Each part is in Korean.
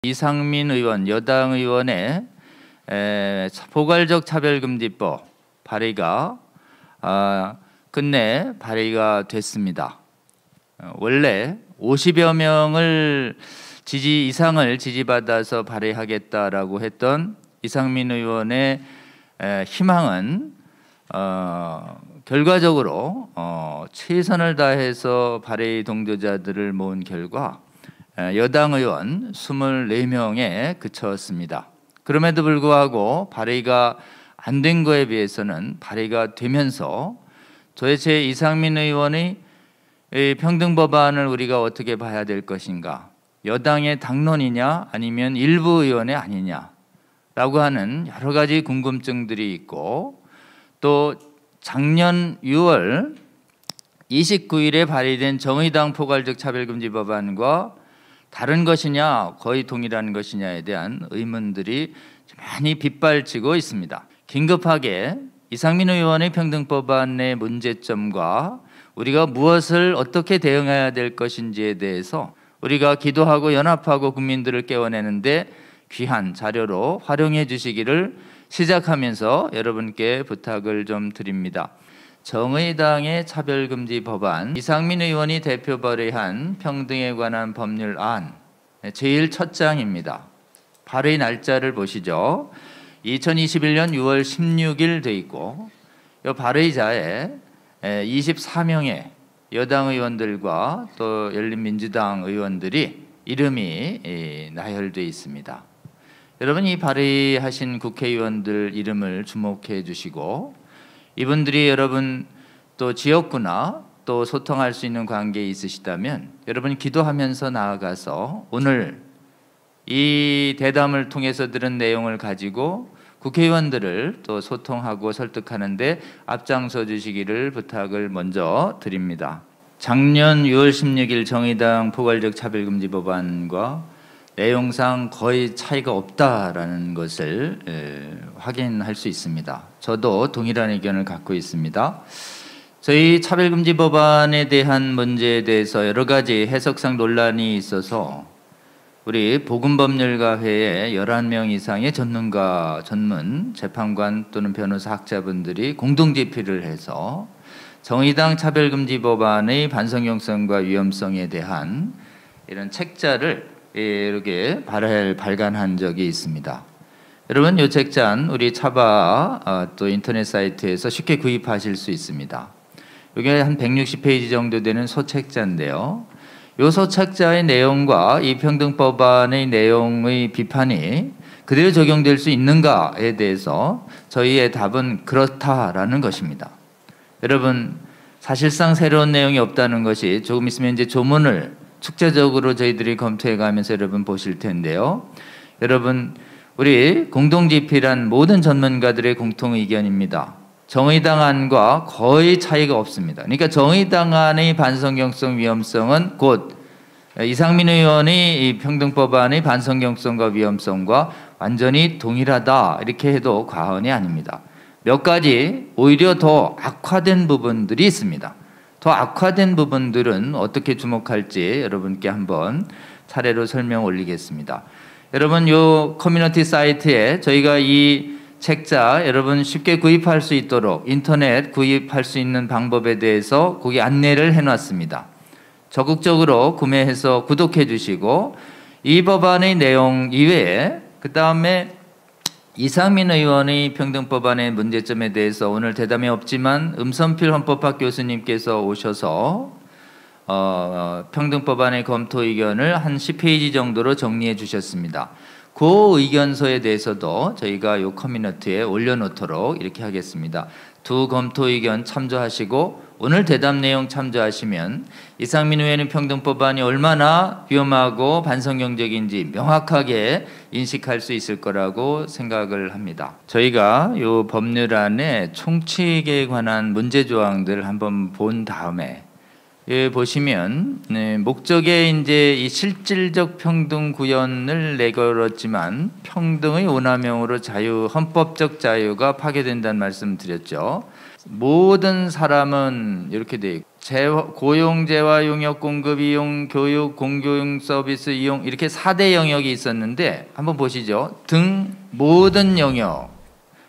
이상민 의원, 여당 의원의 포괄적 차별금지법 발의가 끝내 발의가 됐습니다. 원래 50여 명을 이상을 지지받아서 발의하겠다라고 했던 이상민 의원의 희망은 결과적으로 최선을 다해서 발의 동조자들을 모은 결과 여당 의원 24명에 그쳤습니다. 그럼에도 불구하고 발의가 안 된 거에 비해서는 발의가 되면서 도대체 이상민 의원의 평등법안을 우리가 어떻게 봐야 될 것인가, 여당의 당론이냐 아니면 일부 의원의 아니냐라고 하는 여러 가지 궁금증들이 있고, 또 작년 6월 29일에 발의된 정의당 포괄적 차별금지 법안과 다른 것이냐 거의 동일한 것이냐에 대한 의문들이 많이 빗발치고 있습니다. 긴급하게 이상민 의원의 평등법안의 문제점과 우리가 무엇을 어떻게 대응해야 될 것인지에 대해서 우리가 기도하고 연합하고 국민들을 깨워내는데 귀한 자료로 활용해 주시기를 시작하면서 여러분께 부탁을 좀 드립니다. 정의당의 차별금지 법안, 이상민 의원이 대표 발의한 평등에 관한 법률안 제일 첫 장입니다. 발의 날짜를 보시죠. 2021년 6월 16일 돼 있고, 이 발의자에 24명의 여당 의원들과 또 열린민주당 의원들이 이름이 나열되어 있습니다. 여러분, 이 발의하신 국회의원들 이름을 주목해 주시고, 이분들이 여러분 또 지역구나 또 소통할 수 있는 관계에 있으시다면 여러분 기도하면서 나아가서 오늘 이 대담을 통해서 들은 내용을 가지고 국회의원들을 또 소통하고 설득하는데 앞장서 주시기를 부탁을 먼저 드립니다. 작년 6월 16일 정의당 포괄적 차별금지 법안과 내용상 거의 차이가 없다라는 것을 확인할 수 있습니다. 저도 동일한 의견을 갖고 있습니다. 저희 차별금지 법안에 대한 문제에 대해서 여러 가지 해석상 논란이 있어서 우리 보건법률가회에 11명 이상의 전문 재판관 또는 변호사 학자분들이 공동집필을 해서 정의당 차별금지 법안의 반성용성과 위험성에 대한 이런 책자를 이렇게 발간한 적이 있습니다. 여러분, 이 책자는 우리 차바 또 인터넷 사이트에서 쉽게 구입하실 수 있습니다. 이게 한 160페이지 정도 되는 소책자인데요. 이 소책자의 내용과 이 평등법안의 내용의 비판이 그대로 적용될 수 있는가에 대해서 저희의 답은 그렇다라는 것입니다. 여러분, 사실상 새로운 내용이 없다는 것이 조금 있으면 이제 조문을 축제적으로 저희들이 검토해 가면서 여러분 보실 텐데요. 여러분, 우리 공동집필한 모든 전문가들의 공통 의견입니다. 정의당 안과 거의 차이가 없습니다. 그러니까 정의당 안의 반성경성 위험성은 곧 이상민 의원의 이 평등법안의 반성경성과 위험성과 완전히 동일하다, 이렇게 해도 과언이 아닙니다. 몇 가지 오히려 더 악화된 부분들이 있습니다. 더 악화된 부분들은 어떻게 주목할지 여러분께 한번 차례로 설명 올리겠습니다. 여러분, 요 커뮤니티 사이트에 저희가 이 책자 여러분 쉽게 구입할 수 있도록 인터넷 구입할 수 있는 방법에 대해서 거기 안내를 해놨습니다. 적극적으로 구매해서 구독해 주시고, 이 법안의 내용 이외에 그 다음에 이상민 의원의 평등법안의 문제점에 대해서 오늘 대담이 없지만 음선필 헌법학 교수님께서 오셔서 평등법안의 검토 의견을 한 10페이지 정도로 정리해 주셨습니다. 그 의견서에 대해서도 저희가 이 커뮤니티에 올려놓도록 이렇게 하겠습니다. 두 검토 의견 참조하시고 오늘 대담 내용 참조하시면 이상민 의원의 평등법안이 얼마나 위험하고 반성경적인지 명확하게 인식할 수 있을 거라고 생각을 합니다. 저희가 이 법률안의 총칙에 관한 문제 조항들을 한번 본 다음에 보시면 목적에 이제 이 실질적 평등 구현을 내걸었지만 평등의 오남용으로 헌법적 자유가 파괴된다는 말씀 드렸죠. 모든 사람은 이렇게 돼 있고 고용, 재화, 용역, 공급, 이용, 교육, 공교육 서비스 이용 이렇게 4대 영역이 있었는데 한번 보시죠. 등 모든 영역.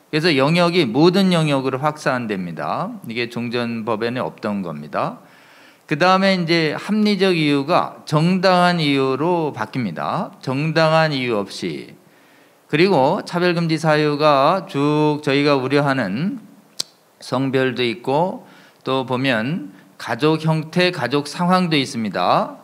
그래서 영역이 모든 영역으로 확산됩니다. 이게 종전법에는 없던 겁니다. 그 다음에 이제 합리적 이유가 정당한 이유로 바뀝니다. 정당한 이유 없이. 그리고 차별금지 사유가 쭉 저희가 우려하는 성별도 있고 또 보면 가족 형태, 가족 상황도 있습니다.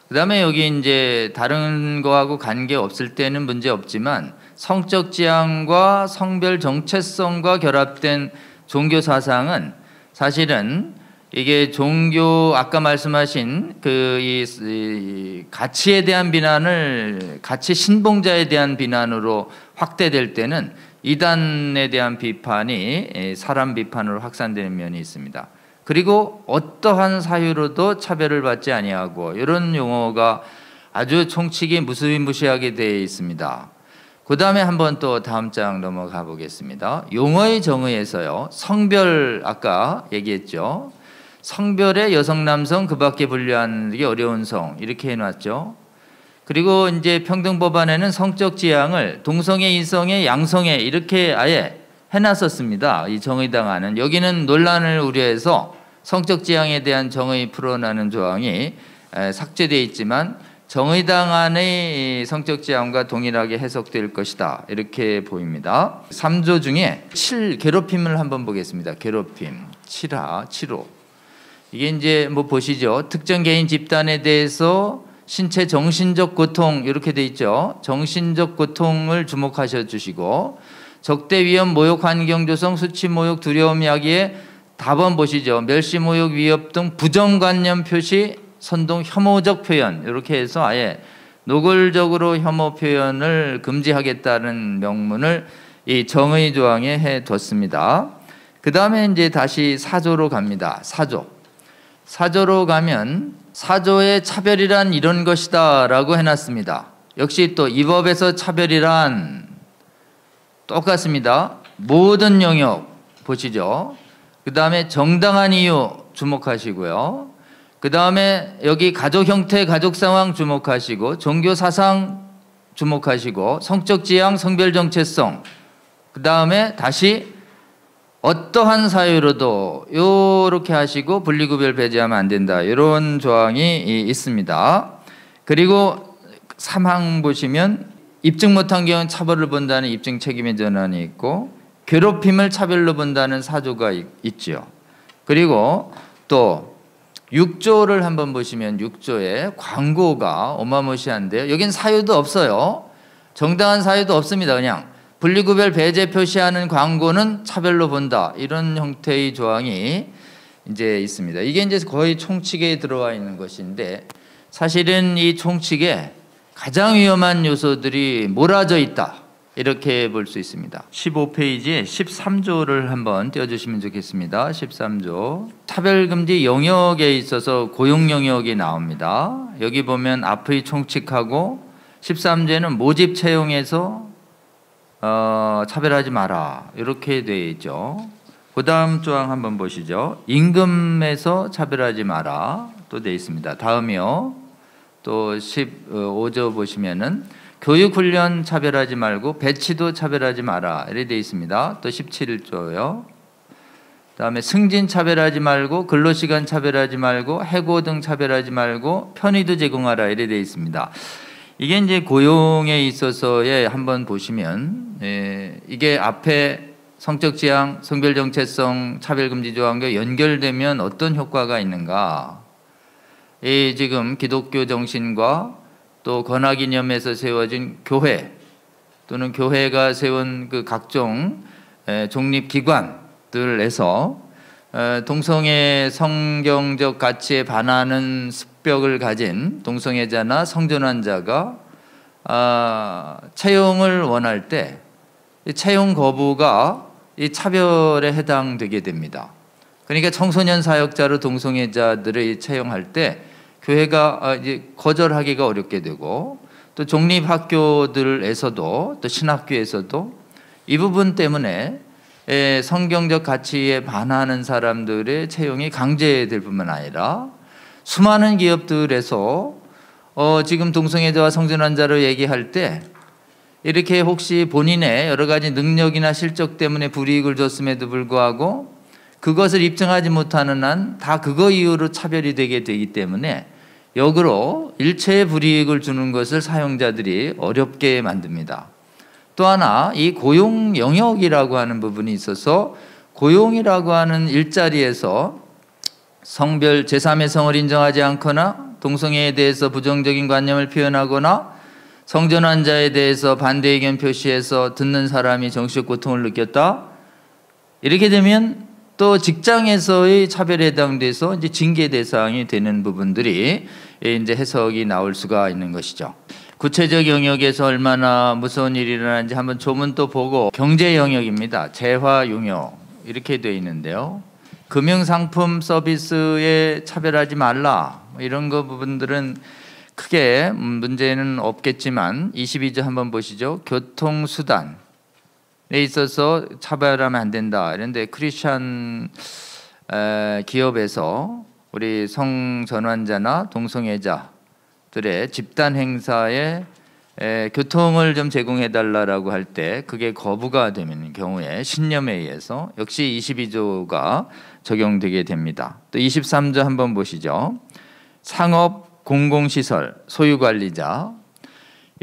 그 다음에 여기 이제 다른 거하고 관계 없을 때는 문제 없지만 성적 지향과 성별 정체성과 결합된 종교 사상은 사실은 이게 종교 아까 말씀하신 이 가치에 대한 비난을 가치 신봉자에 대한 비난으로 확대될 때는 이단에 대한 비판이 사람 비판으로 확산되는 면이 있습니다. 그리고 어떠한 사유로도 차별을 받지 아니하고 이런 용어가 아주 총칙이 무시무시하게 되어 있습니다. 그 다음에 한번 또 다음 장 넘어가 보겠습니다. 용어의 정의에서요. 성별 아까 얘기했죠. 성별의 여성, 남성 그 밖에 분류하는 게 어려운 성 이렇게 해놨죠. 그리고 이제 평등법안에는 성적 지향을 동성애, 이성애, 양성애 이렇게 아예 해놨었습니다. 이 정의당안은 여기는 논란을 우려해서 성적 지향에 대한 정의 풀어나는 조항이 삭제되어 있지만 정의당안의 성적 지향과 동일하게 해석될 것이다 이렇게 보입니다. 3조 중에 7 괴롭힘을 한번 보겠습니다. 괴롭힘 7호 이게 이제 뭐 보시죠. 특정 개인 집단에 대해서 신체 정신적 고통 이렇게 돼 있죠. 정신적 고통을 주목하셔 주시고 적대 위험, 모욕, 환경 조성, 수치, 모욕, 두려움 야기에 답은 보시죠. 멸시, 모욕, 위협 등 부정관념 표시, 선동, 혐오적 표현 이렇게 해서 아예 노골적으로 혐오 표현을 금지하겠다는 명문을 이 정의 조항에 해뒀습니다. 그 다음에 이제 다시 4조로 갑니다. 4조로 가면 사조의 차별이란 이런 것이다 라고 해놨습니다. 역시 또 이 법에서 차별이란 똑같습니다. 모든 영역 보시죠. 그 다음에 정당한 이유 주목하시고요. 그 다음에 여기 가족 형태, 가족 상황 주목하시고 종교 사상 주목하시고 성적 지향, 성별 정체성 그 다음에 다시 어떠한 사유로도 이렇게 하시고 분리구별 배제하면 안 된다 이런 조항이 있습니다. 그리고 3항 보시면 입증 못한 경우는 차별을 본다는 입증 책임의 전환이 있고 괴롭힘을 차별로 본다는 사조가 있죠. 그리고 또 6조를 한번 보시면 6조에 광고가 어마무시한데요. 여긴 사유도 없어요. 정당한 사유도 없습니다. 그냥 분리구별 배제 표시하는 광고는 차별로 본다. 이런 형태의 조항이 이제 있습니다. 이게 이제 거의 총칙에 들어와 있는 것인데 사실은 이 총칙에 가장 위험한 요소들이 몰아져 있다. 이렇게 볼 수 있습니다. 15페이지에 13조를 한번 띄워주시면 좋겠습니다. 13조. 차별금지 영역에 있어서 고용 영역이 나옵니다. 여기 보면 앞의 총칙하고 13조에는 모집 채용에서 차별하지 마라 이렇게 되어 있죠. 그 다음 조항 한번 보시죠. 임금에서 차별하지 마라 또 되어 있습니다. 다음이요. 또 15조 보시면은 교육훈련 차별하지 말고 배치도 차별하지 마라 이렇게 되어 있습니다. 또 17조요. 그다음에 승진 차별하지 말고 근로시간 차별하지 말고 해고 등 차별하지 말고 편의도 제공하라 이렇게 되어 있습니다. 이게 이제 고용에 있어서의 한번 보시면 이게 앞에 성적 지향, 성별 정체성, 차별금지 조항과 연결되면 어떤 효과가 있는가? 이 지금 기독교 정신과 또 건화기념에서 세워진 교회 또는 교회가 세운 그 각종 독립기관들에서 동성애 성경적 가치에 반하는 습벽을 가진 동성애자나 성전환자가 채용을 원할 때 채용 거부가 이 차별에 해당되게 됩니다. 그러니까 청소년 사역자로 동성애자들을 채용할 때 교회가 이제 거절하기가 어렵게 되고 또 독립학교들에서도 또 신학교에서도 이 부분 때문에 성경적 가치에 반하는 사람들의 채용이 강제될 뿐만 아니라 수많은 기업들에서 지금 동성애자와 성전환자로 얘기할 때 이렇게 혹시 본인의 여러 가지 능력이나 실적 때문에 불이익을 줬음에도 불구하고 그것을 입증하지 못하는 한 다 그거 이유로 차별이 되게 되기 때문에 역으로 일체의 불이익을 주는 것을 사용자들이 어렵게 만듭니다. 또 하나 이 고용 영역이라고 하는 부분이 있어서 고용이라고 하는 일자리에서 성별 제3의 성을 인정하지 않거나 동성애에 대해서 부정적인 관념을 표현하거나 성전환자에 대해서 반대 의견 표시해서 듣는 사람이 정신적 고통을 느꼈다. 이렇게 되면 또 직장에서의 차별에 해당돼서 이제 징계 대상이 되는 부분들이 이제 해석이 나올 수가 있는 것이죠. 구체적 영역에서 얼마나 무서운 일이 일어나는지 한번 조문 또 보고 경제 영역입니다. 재화 용역 이렇게 되어 있는데요. 금융상품 서비스에 차별하지 말라 이런 거 부분들은 크게 문제는 없겠지만 22조 한번 보시죠. 교통수단에 있어서 차별하면 안 된다. 그런데 크리스찬 기업에서 우리 성전환자나 동성애자들의 집단 행사에 교통을 좀 제공해 달라고 할 때 그게 거부가 되는 경우에 신념에 의해서 역시 22조가 적용되게 됩니다. 또 23조 한번 보시죠. 상업 공공시설 소유관리자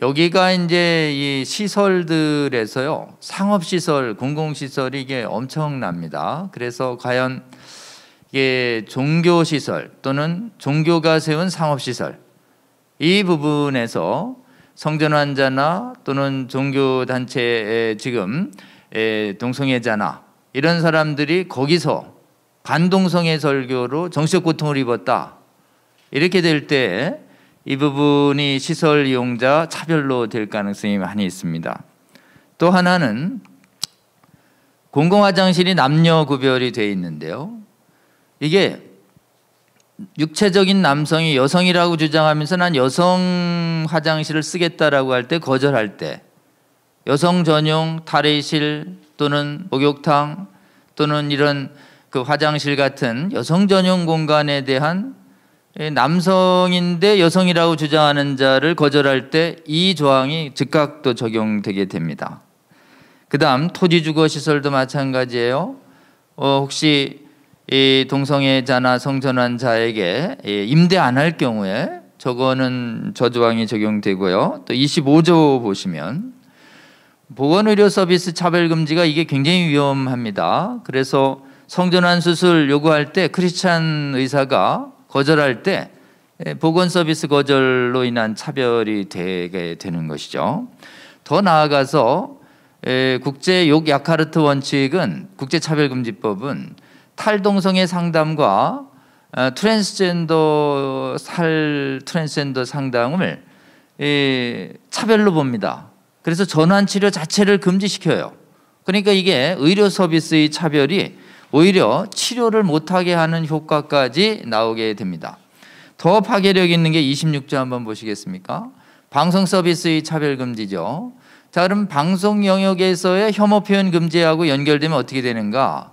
여기가 이제 이 시설들에서요 상업시설 공공시설이 이게 엄청납니다. 그래서 과연 이게 종교시설 또는 종교가 세운 상업시설 이 부분에서 성전환자나 또는 종교단체에 지금 동성애자나 이런 사람들이 거기서 반동성애 설교로 정신적 고통을 입었다. 이렇게 될 때 이 부분이 시설 이용자 차별로 될 가능성이 많이 있습니다. 또 하나는 공공화장실이 남녀 구별이 되어 있는데요. 이게 육체적인 남성이 여성이라고 주장하면서 난 여성 화장실을 쓰겠다라고 할 때 거절할 때 여성 전용 탈의실 또는 목욕탕 또는 이런 그 화장실 같은 여성 전용 공간에 대한 남성인데 여성이라고 주장하는 자를 거절할 때 이 조항이 즉각 또 적용되게 됩니다. 그 다음 토지주거시설도 마찬가지예요. 혹시 이 동성애자나 성전환자에게 임대 안 할 경우에 저거는 저 조항이 적용되고요. 또 25조 보시면 보건의료 서비스 차별금지가 이게 굉장히 위험합니다. 그래서 성전환 수술 요구할 때 크리스찬 의사가 거절할 때 보건 서비스 거절로 인한 차별이 되게 되는 것이죠. 더 나아가서 국제 욕 야카르트 원칙은 국제차별금지법은 탈동성애 상담과 트랜스젠더 상담을 차별로 봅니다. 그래서 전환치료 자체를 금지시켜요. 그러니까 이게 의료 서비스의 차별이 오히려 치료를 못하게 하는 효과까지 나오게 됩니다. 더 파괴력 있는 게 26조 한번 보시겠습니까? 방송 서비스의 차별금지죠. 자, 그럼 방송 영역에서의 혐오 표현 금지하고 연결되면 어떻게 되는가?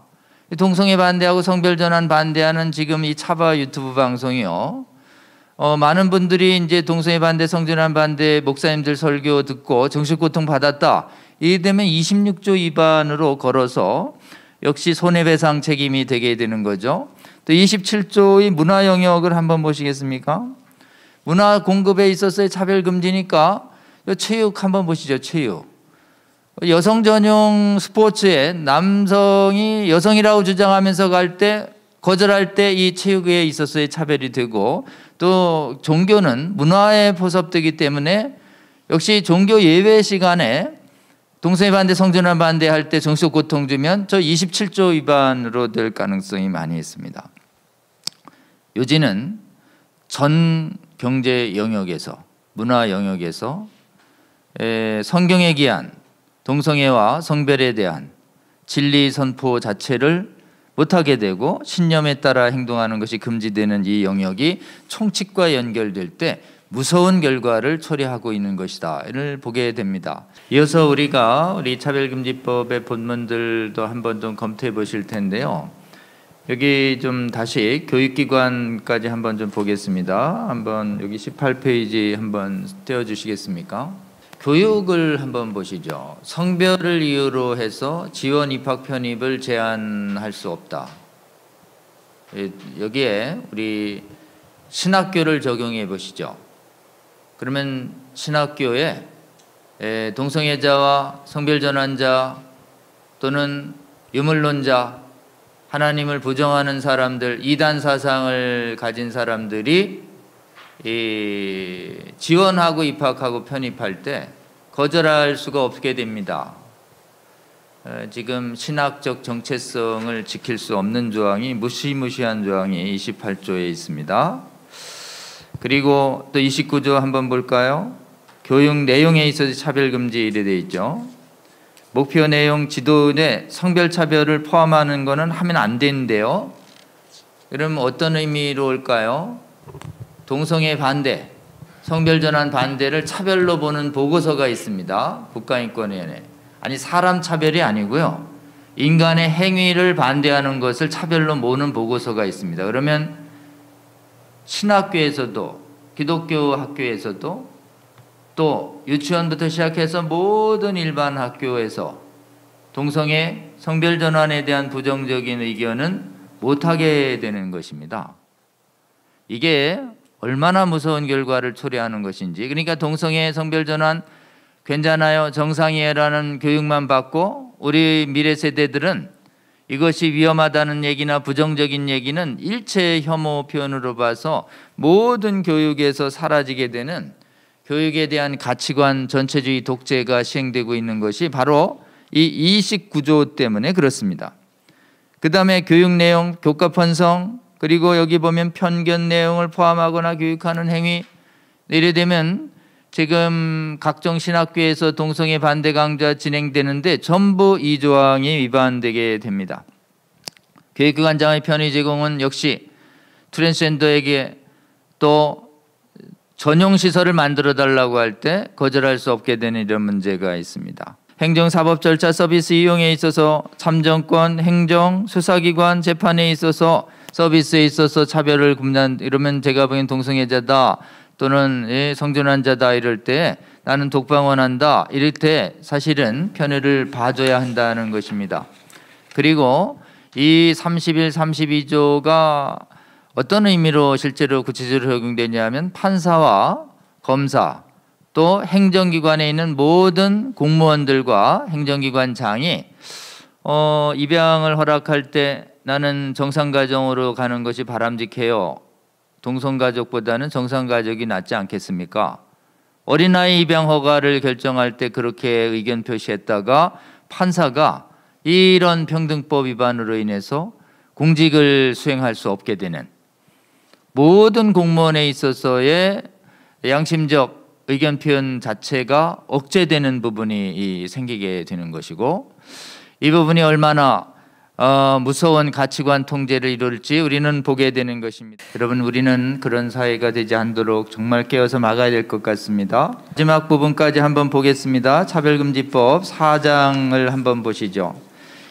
동성애 반대하고 성별 전환 반대하는 지금 이 차바 유튜브 방송이요. 많은 분들이 이제 동성애 반대, 성전환 반대 목사님들 설교 듣고 정신고통 받았다. 이게 되면 26조 위반으로 걸어서 역시 손해배상 책임이 되게 되는 거죠. 또 27조의 문화 영역을 한번 보시겠습니까? 문화 공급에 있어서의 차별 금지니까 체육 한번 보시죠. 체육. 여성 전용 스포츠에 남성이 여성이라고 주장하면서 갈 때 거절할 때 이 체육에 있어서의 차별이 되고 또 종교는 문화에 포섭되기 때문에 역시 종교 예외 시간에 동성애 반대, 성전환 반대할 때 정신적 고통 주면 저 27조 위반으로 될 가능성이 많이 있습니다. 요지는 전 경제 영역에서 문화 영역에서 성경에 기한 동성애와 성별에 대한 진리 선포 자체를 못하게 되고 신념에 따라 행동하는 것이 금지되는 이 영역이 총칙과 연결될 때 무서운 결과를 초래하고 있는 것이다를 보게 됩니다. 이어서 우리가 우리 차별금지법의 본문들도 한번 좀 검토해 보실 텐데요. 여기 좀 다시 교육기관까지 한번 좀 보겠습니다. 한번 여기 18페이지 한번 떼어주시겠습니까? 교육을 한번 보시죠. 성별을 이유로 해서 지원 입학 편입을 제한할 수 없다. 여기에 우리 신학교를 적용해 보시죠. 그러면 신학교에 동성애자와 성별전환자 또는 유물론자, 하나님을 부정하는 사람들, 이단 사상을 가진 사람들이 지원하고 입학하고 편입할 때 거절할 수가 없게 됩니다. 지금 신학적 정체성을 지킬 수 없는 조항이 무시무시한 조항이 28조에 있습니다. 그리고 또 29조 한번 볼까요? 교육 내용에 있어서 차별금지 이래 되어 있죠. 목표 내용 지도 내 성별차별을 포함하는 것은 하면 안 되는데요. 그럼 어떤 의미로 올까요? 동성애 반대, 성별전환 반대를 차별로 보는 보고서가 있습니다. 국가인권위원회. 아니 사람 차별이 아니고요. 인간의 행위를 반대하는 것을 차별로 모는 보고서가 있습니다. 그러면 신학교에서도 기독교 학교에서도 또 유치원부터 시작해서 모든 일반 학교에서 동성애 성별전환에 대한 부정적인 의견은 못하게 되는 것입니다. 이게 얼마나 무서운 결과를 초래하는 것인지. 그러니까 동성애 성별전환 괜찮아요, 정상이에요라는 교육만 받고 우리 미래 세대들은 이것이 위험하다는 얘기나 부정적인 얘기는 일체 혐오 표현으로 봐서 모든 교육에서 사라지게 되는 교육에 대한 가치관 전체주의 독재가 시행되고 있는 것이 바로 이 이식 구조 때문에 그렇습니다. 그 다음에 교육 내용, 교과 편성, 그리고 여기 보면 편견 내용을 포함하거나 교육하는 행위, 이래 되면 지금 각종 신학교에서 동성애 반대 강좌 진행되는데 전부 이 조항이 위반되게 됩니다. 교육기관장의 편의 제공은 역시 트랜스젠더에게 또 전용시설을 만들어 달라고 할 때 거절할 수 없게 되는 이런 문제가 있습니다. 행정사법 절차 서비스 이용에 있어서 참정권, 행정, 수사기관, 재판에 있어서 서비스에 있어서 차별을 금단 이러면 제가 보기엔 동성애자다 또는 성전환자다 이럴 때 나는 독방원한다 이럴 때 사실은 편의를 봐줘야 한다는 것입니다. 그리고 이 31, 32조가 어떤 의미로 실제로 구체적으로 적용되냐면 판사와 검사 또 행정기관에 있는 모든 공무원들과 행정기관장이 입양을 허락할 때 나는 정상가정으로 가는 것이 바람직해요. 동성가족보다는 정상가족이 낫지 않겠습니까? 어린아이 입양 허가를 결정할 때 그렇게 의견 표시했다가 판사가 이런 평등법 위반으로 인해서 공직을 수행할 수 없게 되는 모든 공무원에 있어서의 양심적 의견 표현 자체가 억제되는 부분이 생기게 되는 것이고 이 부분이 얼마나 무서운 가치관 통제를 이룰지 우리는 보게 되는 것입니다. 여러분, 우리는 그런 사회가 되지 않도록 정말 깨어서 막아야 될 것 같습니다. 마지막 부분까지 한번 보겠습니다. 차별금지법 4장을 한번 보시죠.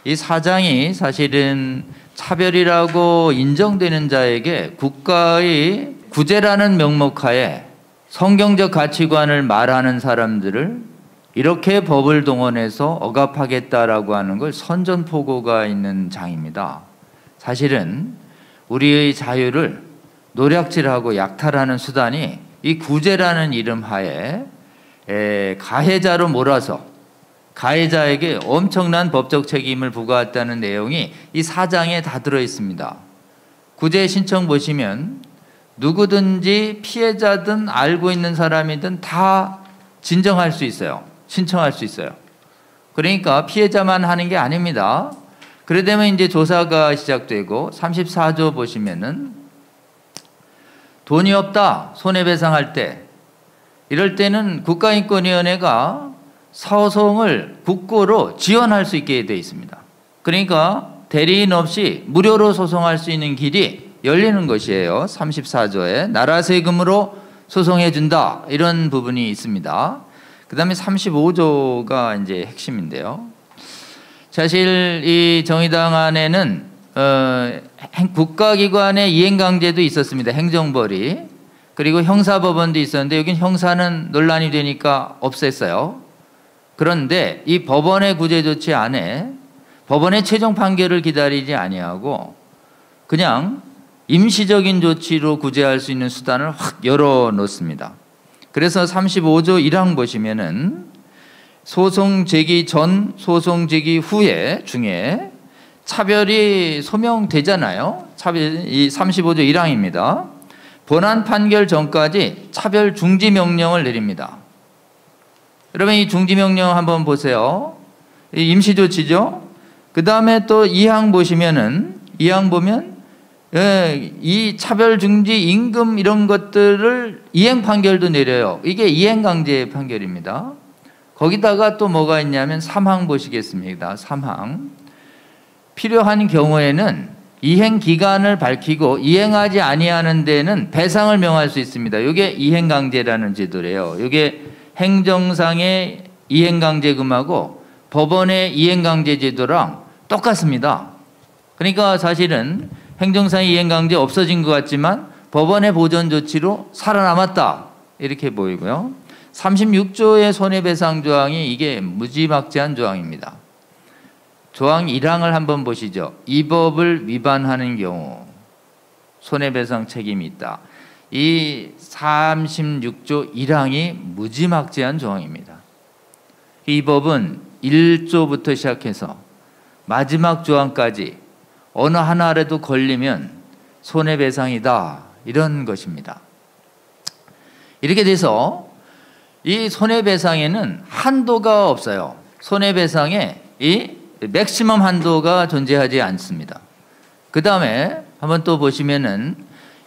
이 4장이 사실은 차별이라고 인정되는 자에게 국가의 구제라는 명목하에 성경적 가치관을 말하는 사람들을 이렇게 법을 동원해서 억압하겠다라고 하는 걸 선전포고가 있는 장입니다. 사실은 우리의 자유를 노략질하고 약탈하는 수단이 이 구제라는 이름 하에 가해자로 몰아서 가해자에게 엄청난 법적 책임을 부과했다는 내용이 이 4장에 다 들어있습니다. 구제 신청 보시면 누구든지 피해자든 알고 있는 사람이든 다 진정할 수 있어요. 신청할 수 있어요. 그러니까 피해자만 하는 게 아닙니다. 그래 되면 이제 조사가 시작되고 34조 보시면은 돈이 없다 손해배상할 때 이럴 때는 국가인권위원회가 소송을 국고로 지원할 수 있게 되어 있습니다. 그러니까 대리인 없이 무료로 소송할 수 있는 길이 열리는 것이에요. 34조에 나라 세금으로 소송해 준다 이런 부분이 있습니다. 그 다음에 35조가 이제 핵심인데요. 사실 이 정의당 안에는 국가기관의 이행강제도 있었습니다. 행정벌이. 그리고 형사법원도 있었는데 여긴 형사는 논란이 되니까 없앴어요. 그런데 이 법원의 구제조치 안에 법원의 최종 판결을 기다리지 아니하고 그냥 임시적인 조치로 구제할 수 있는 수단을 확 열어놓습니다. 그래서 35조 1항 보시면은 소송 제기 전, 소송 제기 후에 중에 차별이 소명되잖아요. 이 35조 1항입니다. 본안 판결 전까지 차별 중지 명령을 내립니다. 여러분 이 중지 명령 한번 보세요. 임시 조치죠. 그 다음에 또 2항 보시면은 2항 보면 이 차별 중지 임금 이런 것들을 이행 판결도 내려요. 이게 이행 강제 판결입니다. 거기다가 또 뭐가 있냐면 3항 보시겠습니다. 3항. 필요한 경우에는 이행 기간을 밝히고 이행하지 아니하는 데는 배상을 명할 수 있습니다. 이게 이행 강제라는 제도래요. 이게 행정상의 이행 강제금하고 법원의 이행 강제 제도랑 똑같습니다. 그러니까 사실은 행정상의 이행 강제 없어진 것 같지만 법원의 보전 조치로 살아남았다. 이렇게 보이고요. 36조의 손해배상 조항이 이게 무지막지한 조항입니다. 조항 1항을 한번 보시죠. 이 법을 위반하는 경우 손해배상 책임이 있다. 이 36조 1항이 무지막지한 조항입니다. 이 법은 1조부터 시작해서 마지막 조항까지 어느 하나라도 걸리면 손해배상이다. 이런 것입니다. 이렇게 돼서 이 손해배상에는 한도가 없어요. 손해배상에 이 맥시멈 한도가 존재하지 않습니다. 그 다음에 한번 또 보시면은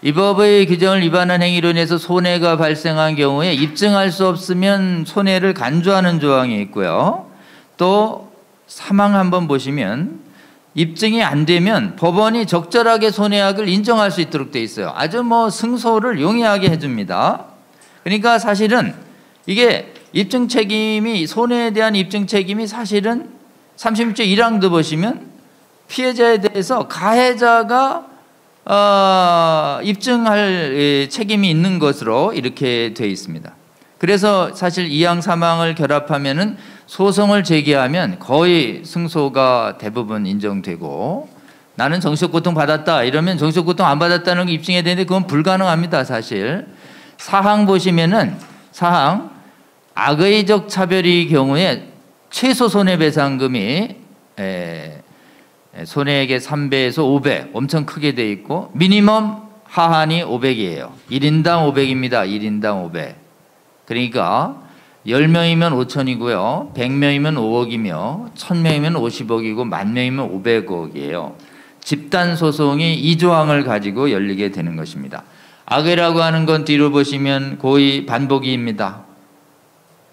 이 법의 규정을 위반한 행위로 인해서 손해가 발생한 경우에 입증할 수 없으면 손해를 간주하는 조항이 있고요. 또 3항 한번 보시면 입증이 안 되면 법원이 적절하게 손해액을 인정할 수 있도록 돼 있어요. 아주 승소를 용이하게 해줍니다. 그러니까 사실은 이게 입증 책임이 손해에 대한 입증 책임이 사실은 36조 1항도 보시면 피해자에 대해서 가해자가 입증할 책임이 있는 것으로 이렇게 되어 있습니다. 그래서 사실 2항 3항을 결합하면은 소송을 제기하면 거의 승소가 대부분 인정되고 나는 정신적 고통 받았다 이러면 정신적 고통 안 받았다는 거 입증해야 되는데 그건 불가능합니다. 사실 4항 보시면은 4항 악의적 차별의 경우에 최소 손해배상금이 손해액의 3배에서 5배 엄청 크게 돼 있고 미니멈 하한이 500이에요. 1인당 500입니다. 1인당 500. 그러니까 10명이면 5천이고요. 100명이면 5억이며 1000명이면 50억이고 10,000명이면 500억이에요. 집단 소송이 이 조항을 가지고 열리게 되는 것입니다. 악의라고 하는 건 뒤로 보시면 고의 반복이입니다.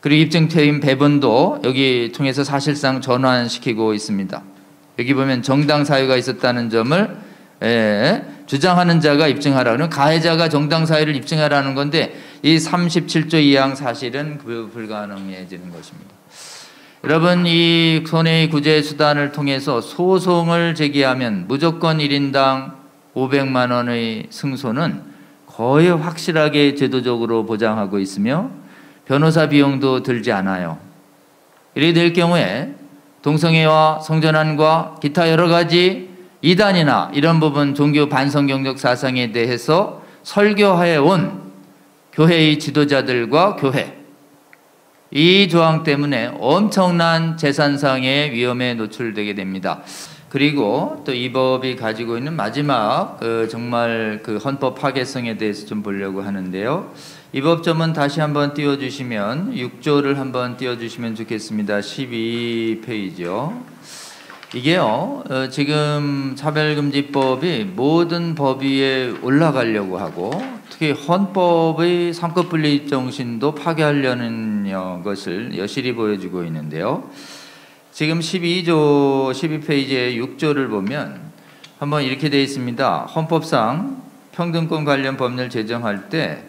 그리고 입증책임 배분도 여기 통해서 사실상 전환시키고 있습니다. 여기 보면 정당 사유가 있었다는 점을 주장하는 자가 입증하라. 그러면 가해자가 정당 사유를 입증하라는 건데 이 37조 2항 사실은 불가능해지는 것입니다. 여러분 이 손해의 구제 수단을 통해서 소송을 제기하면 무조건 1인당 500만 원의 승소는 거의 확실하게 제도적으로 보장하고 있으며 변호사 비용도 들지 않아요. 이렇게 될 경우에 동성애와 성전환과 기타 여러 가지 이단이나 이런 부분 종교 반성경적 사상에 대해서 설교해 온 교회의 지도자들과 교회 이 조항 때문에 엄청난 재산상의 위험에 노출되게 됩니다. 그리고 또 이 법이 가지고 있는 마지막 정말 헌법 파괴성에 대해서 좀 보려고 하는데요. 이 법점은 다시 한번 띄워주시면 6조를 한번 띄워주시면 좋겠습니다. 12페이지요. 이게요 지금 차별금지법이 모든 법 위에 올라가려고 하고 특히 헌법의 삼권분립 정신도 파괴하려는 것을 여실히 보여주고 있는데요. 지금 12조 12페이지의 6조를 보면 한번 이렇게 되어 있습니다. 헌법상 평등권 관련 법률 제정할 때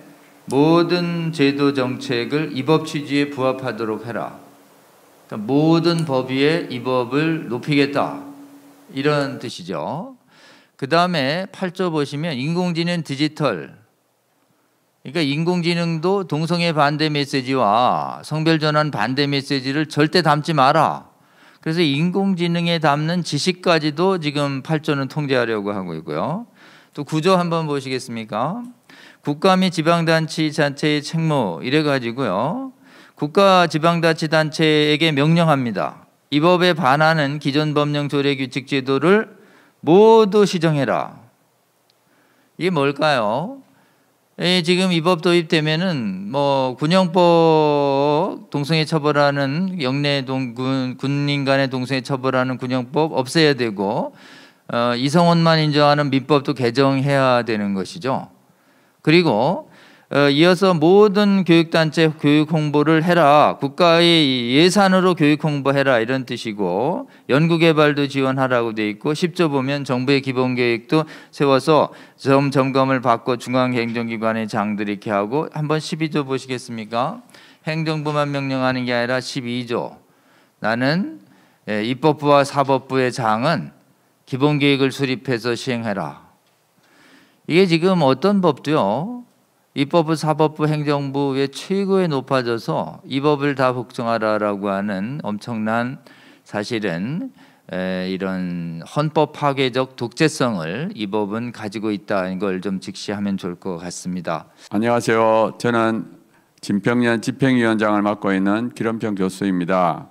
모든 제도 정책을 이 법 취지에 부합하도록 해라. 그러니까 모든 법 위에 이 법을 높이겠다. 이런 뜻이죠. 그 다음에 8조 보시면 인공지능 디지털. 그러니까 인공지능도 동성애 반대 메시지와 성별 전환 반대 메시지를 절대 담지 마라. 그래서 인공지능에 담는 지식까지도 지금 8조는 통제하려고 하고 있고요. 또 9조 한번 보시겠습니까? 국가 및 지방자치단체의 책무 이래가지고요. 국가 지방자치단체에게 명령합니다. 이 법에 반하는 기존 법령 조례 규칙 제도를 모두 시정해라. 이게 뭘까요? 지금 이 법 도입되면은 뭐 군형법 동성애 처벌하는 영내 군인 간의 동성애 처벌하는 군형법 없애야 되고 이성혼만 인정하는 민법도 개정해야 되는 것이죠. 그리고 이어서 모든 교육단체 교육 홍보를 해라. 국가의 예산으로 교육 홍보해라 이런 뜻이고 연구개발도 지원하라고 돼 있고 10조 보면 정부의 기본계획도 세워서 점검을 받고 중앙행정기관의 장들이 이렇게 하고 한번 12조 보시겠습니까? 행정부만 명령하는 게 아니라 12조 나는 입법부와 사법부의 장은 기본계획을 수립해서 시행해라. 이게 지금 어떤 법도요. 입법부, 사법부, 행정부의 최고에 높아져서 이 법을 다 복종하라라고 하는 엄청난 사실은 이런 헌법 파괴적 독재성을 이 법은 가지고 있다는 걸 좀 직시하면 좋을 것 같습니다. 안녕하세요. 저는 진평년 집행위원장을 맡고 있는 기름평 교수입니다.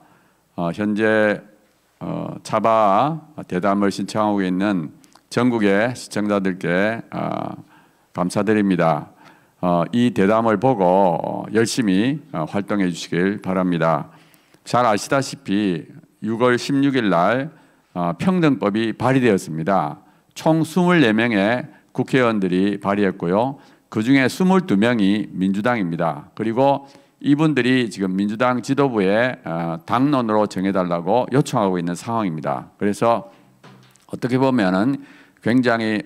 현재 차바 대담을 신청하고 있는 전국의 시청자들께 감사드립니다. 이 대담을 보고 열심히 활동해 주시길 바랍니다. 잘 아시다시피 6월 16일 날 평등법이 발의되었습니다. 총 24명의 국회의원들이 발의했고요. 그중에 22명이 민주당입니다. 그리고 이분들이 지금 민주당 지도부에 당론으로 정해달라고 요청하고 있는 상황입니다. 그래서 어떻게 보면은 굉장히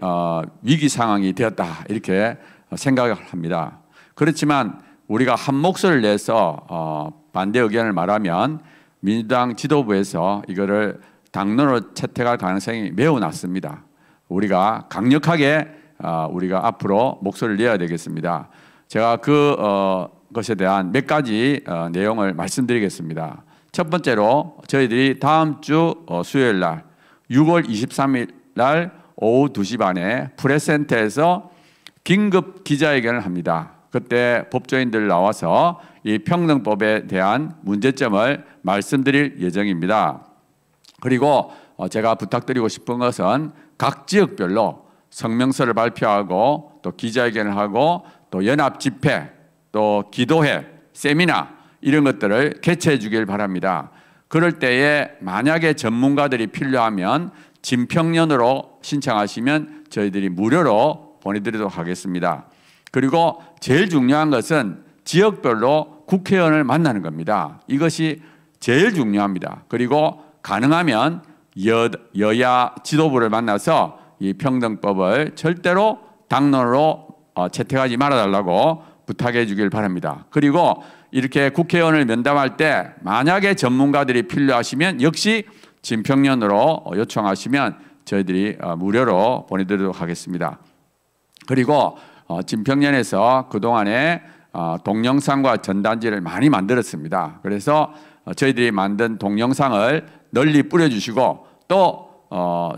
위기 상황이 되었다 이렇게 생각을 합니다. 그렇지만 우리가 한 목소리를 내서 반대 의견을 말하면 민주당 지도부에서 이거를 당론으로 채택할 가능성이 매우 낮습니다. 우리가 강력하게 우리가 앞으로 목소리를 내야 되겠습니다. 제가 그것에 대한 몇 가지 내용을 말씀드리겠습니다. 첫 번째로 저희들이 다음 주 수요일 날 6월 23일 날 오후 2시 반에 프레스센터에서 긴급 기자회견을 합니다. 그때 법조인들 나와서 이 평등법에 대한 문제점을 말씀드릴 예정입니다. 그리고 제가 부탁드리고 싶은 것은 각 지역별로 성명서를 발표하고 또 기자회견을 하고 또 연합 집회 또 기도회 세미나 이런 것들을 개최해 주길 바랍니다. 그럴 때에 만약에 전문가들이 필요하면 진평년으로 신청하시면 저희들이 무료로 보내드리도록 하겠습니다. 그리고 제일 중요한 것은 지역별로 국회의원을 만나는 겁니다. 이것이 제일 중요합니다. 그리고 가능하면 여야 지도부를 만나서 이 평등법을 절대로 당론으로 채택하지 말아달라고 부탁해 주길 바랍니다. 그리고 이렇게 국회의원을 면담할 때 만약에 전문가들이 필요하시면 역시 진평년으로 요청하시면 저희들이 무료로 보내드리도록 하겠습니다. 그리고 진평년에서 그동안에 동영상과 전단지를 많이 만들었습니다. 그래서 저희들이 만든 동영상을 널리 뿌려주시고 또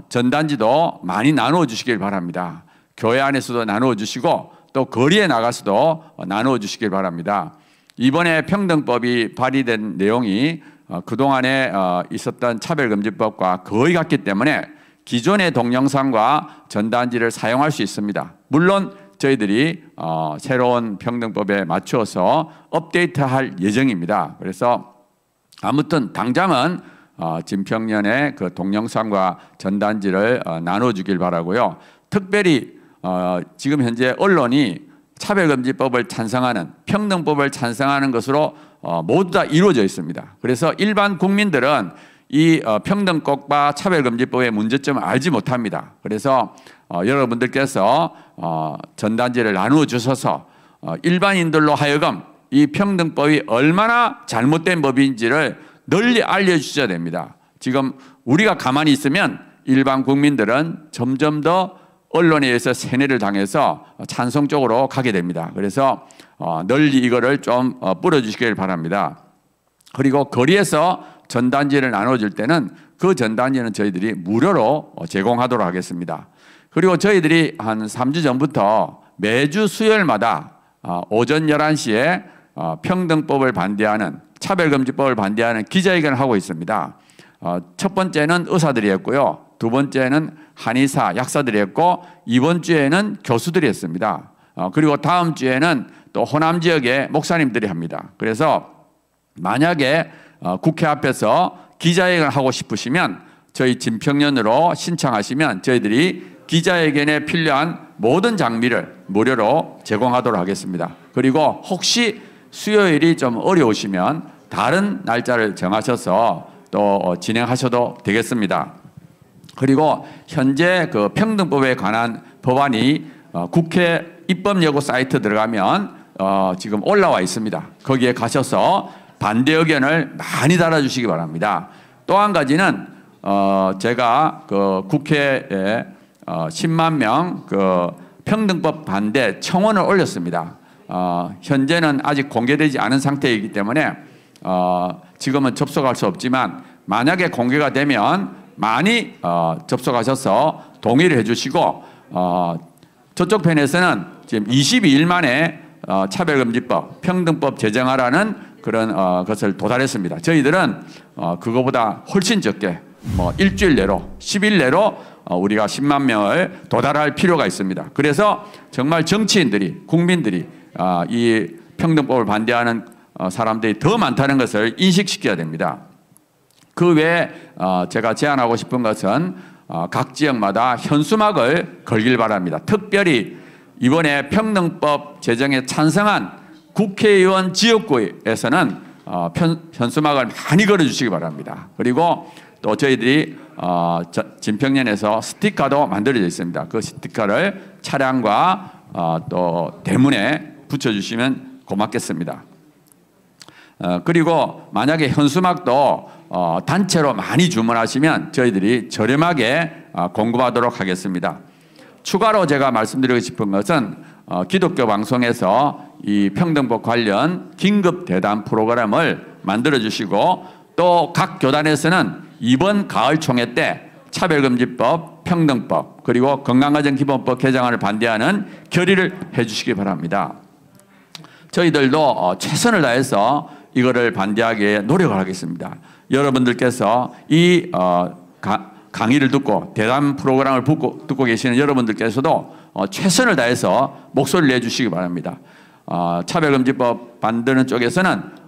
전단지도 많이 나누어 주시길 바랍니다. 교회 안에서도 나누어 주시고 또 거리에 나가서도 나누어 주시길 바랍니다. 이번에 평등법이 발의된 내용이 그동안에 있었던 차별금지법과 거의 같기 때문에 기존의 동영상과 전단지를 사용할 수 있습니다. 물론 저희들이 새로운 평등법에 맞추어서 업데이트할 예정입니다. 그래서 아무튼 당장은 진평년의 그 동영상과 전단지를 나눠주길 바라고요. 특별히 지금 현재 언론이 차별금지법을 찬성하는 평등법을 찬성하는 것으로 모두 다 이루어져 있습니다. 그래서 일반 국민들은 이 평등법과 차별금지법의 문제점을 알지 못합니다. 그래서 여러분들께서 전단지를 나누어 주셔서 일반인들로 하여금 이 평등법이 얼마나 잘못된 법인지를 널리 알려주셔야 됩니다. 지금 우리가 가만히 있으면 일반 국민들은 점점 더 언론에 의해서 세뇌를 당해서 찬성 쪽으로 가게 됩니다. 그래서 널리 이거를 좀 뿌려주시길 바랍니다. 그리고 거리에서 전단지를 나눠줄 때는 그 전단지는 저희들이 무료로 제공하도록 하겠습니다. 그리고 저희들이 한 3주 전부터 매주 수요일마다 오전 11시에 평등법을 반대하는, 차별금지법을 반대하는 기자회견을 하고 있습니다. 첫 번째는 의사들이 했고요. 두 번째는 한의사, 약사들이 했고, 이번 주에는 교수들이 했습니다. 그리고 다음 주에는 또 호남 지역의 목사님들이 합니다. 그래서 만약에 국회 앞에서 기자회견을 하고 싶으시면 저희 진평년으로 신청하시면 저희들이 기자회견에 필요한 모든 장비를 무료로 제공하도록 하겠습니다. 그리고 혹시 수요일이 좀 어려우시면 다른 날짜를 정하셔서 또 진행하셔도 되겠습니다. 그리고 현재 그 평등법에 관한 법안이 국회 입법여고 사이트 들어가면 지금 올라와 있습니다. 거기에 가셔서 반대 의견을 많이 달아주시기 바랍니다. 또 한 가지는 제가 그 국회에 10만 명 그 평등법 반대 청원을 올렸습니다. 현재는 아직 공개되지 않은 상태이기 때문에 지금은 접속할 수 없지만 만약에 공개가 되면 많이 접속하셔서 동의를 해주시고 저쪽 편에서는 지금 22일 만에 차별금지법, 평등법 제정하라는 그런 것을 도달했습니다. 저희들은 그거보다 훨씬 적게 일주일 내로 10일 내로 우리가 10만 명을 도달할 필요가 있습니다. 그래서 정말 정치인들이, 국민들이 이 평등법을 반대하는 사람들이 더 많다는 것을 인식시켜야 됩니다. 그 외에 제가 제안하고 싶은 것은 각 지역마다 현수막을 걸길 바랍니다. 특별히 이번에 평등법 제정에 찬성한 국회의원 지역구에서는 현수막을 많이 걸어주시기 바랍니다. 그리고 또 저희들이 진평년에서 스티커도 만들어져 있습니다. 그 스티커를 차량과 또 대문에 붙여주시면 고맙겠습니다. 그리고 만약에 현수막도 단체로 많이 주문하시면 저희들이 저렴하게 공급하도록 하겠습니다. 추가로 제가 말씀드리고 싶은 것은 기독교 방송에서 이 평등법 관련 긴급 대담 프로그램을 만들어 주시고 또 각 교단에서는 이번 가을 총회 때 차별금지법, 평등법 그리고 건강가정기본법 개정안을 반대하는 결의를 해주시기 바랍니다. 저희들도 최선을 다해서 이거를 반대하기 위해 노력을 하겠습니다. 여러분들께서 이 강의를 듣고 대담 프로그램을 듣고 계시는 여러분들께서도 최선을 다해서 목소리를 내주시기 바랍니다. 차별금지법 만드는 쪽에서는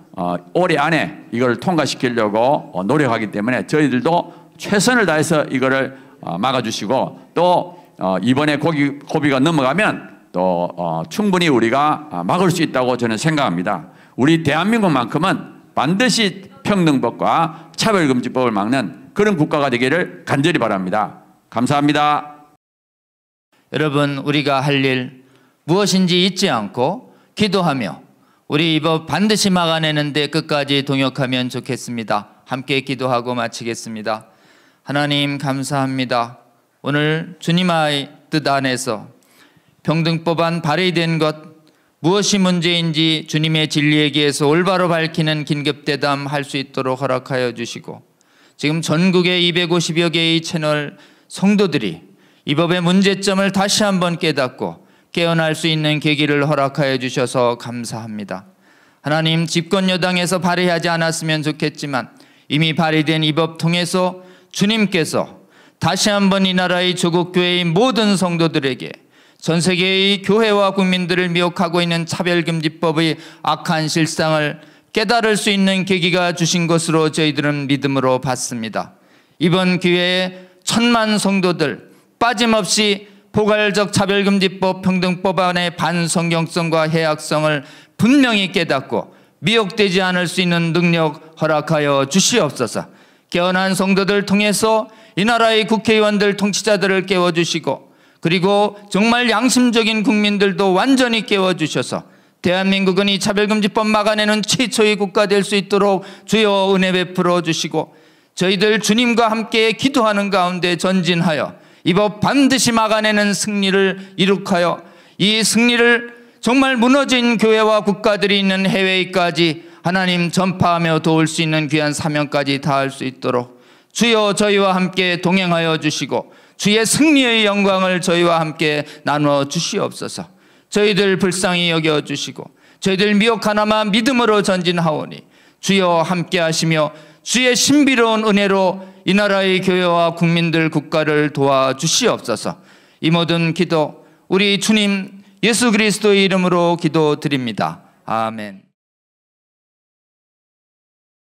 올해 안에 이걸 통과시키려고 노력하기 때문에 저희들도 최선을 다해서 이거를 막아주시고 또 이번에 고비가 넘어가면 또 충분히 우리가 막을 수 있다고 저는 생각합니다. 우리 대한민국만큼은 반드시 평등법과 차별금지법을 막는 그런 국가가 되기를 간절히 바랍니다. 감사합니다. 여러분, 우리가 할 일 무엇인지 잊지 않고 기도하며 우리 이 법 반드시 막아내는 데 끝까지 동역하면 좋겠습니다. 함께 기도하고 마치겠습니다. 하나님 감사합니다. 오늘 주님의 뜻 안에서 평등법안 발의된 것 무엇이 문제인지 주님의 진리에 기해서 올바로 밝히는 긴급대담 할 수 있도록 허락하여 주시고 지금 전국의 250여 개의 채널 성도들이 이 법의 문제점을 다시 한번 깨닫고 깨어날 수 있는 계기를 허락하여 주셔서 감사합니다. 하나님, 집권 여당에서 발의하지 않았으면 좋겠지만 이미 발의된 이 법 통해서 주님께서 다시 한번 이 나라의 조국 교회의 모든 성도들에게 전 세계의 교회와 국민들을 미혹하고 있는 차별금지법의 악한 실상을 깨달을 수 있는 계기가 주신 것으로 저희들은 믿음으로 받습니다. 이번 기회에 1000만 성도들 빠짐없이 포괄적 차별금지법 평등법안의 반성경성과 해악성을 분명히 깨닫고 미혹되지 않을 수 있는 능력 허락하여 주시옵소서. 깨어난 성도들 통해서 이 나라의 국회의원들 통치자들을 깨워주시고 그리고 정말 양심적인 국민들도 완전히 깨워주셔서 대한민국은 이 차별금지법 막아내는 최초의 국가 될 수 있도록 주여 은혜 베풀어 주시고, 저희들 주님과 함께 기도하는 가운데 전진하여 이 법 반드시 막아내는 승리를 이룩하여 이 승리를 정말 무너진 교회와 국가들이 있는 해외까지 하나님 전파하며 도울 수 있는 귀한 사명까지 다할 수 있도록 주여 저희와 함께 동행하여 주시고, 주의 승리의 영광을 저희와 함께 나누어 주시옵소서. 저희들 불쌍히 여겨 주시고 저희들 미혹하나마 믿음으로 전진하오니 주여 함께 하시며 주의 신비로운 은혜로 이 나라의 교회와 국민들 국가를 도와주시옵소서. 이 모든 기도 우리 주님 예수 그리스도의 이름으로 기도드립니다. 아멘.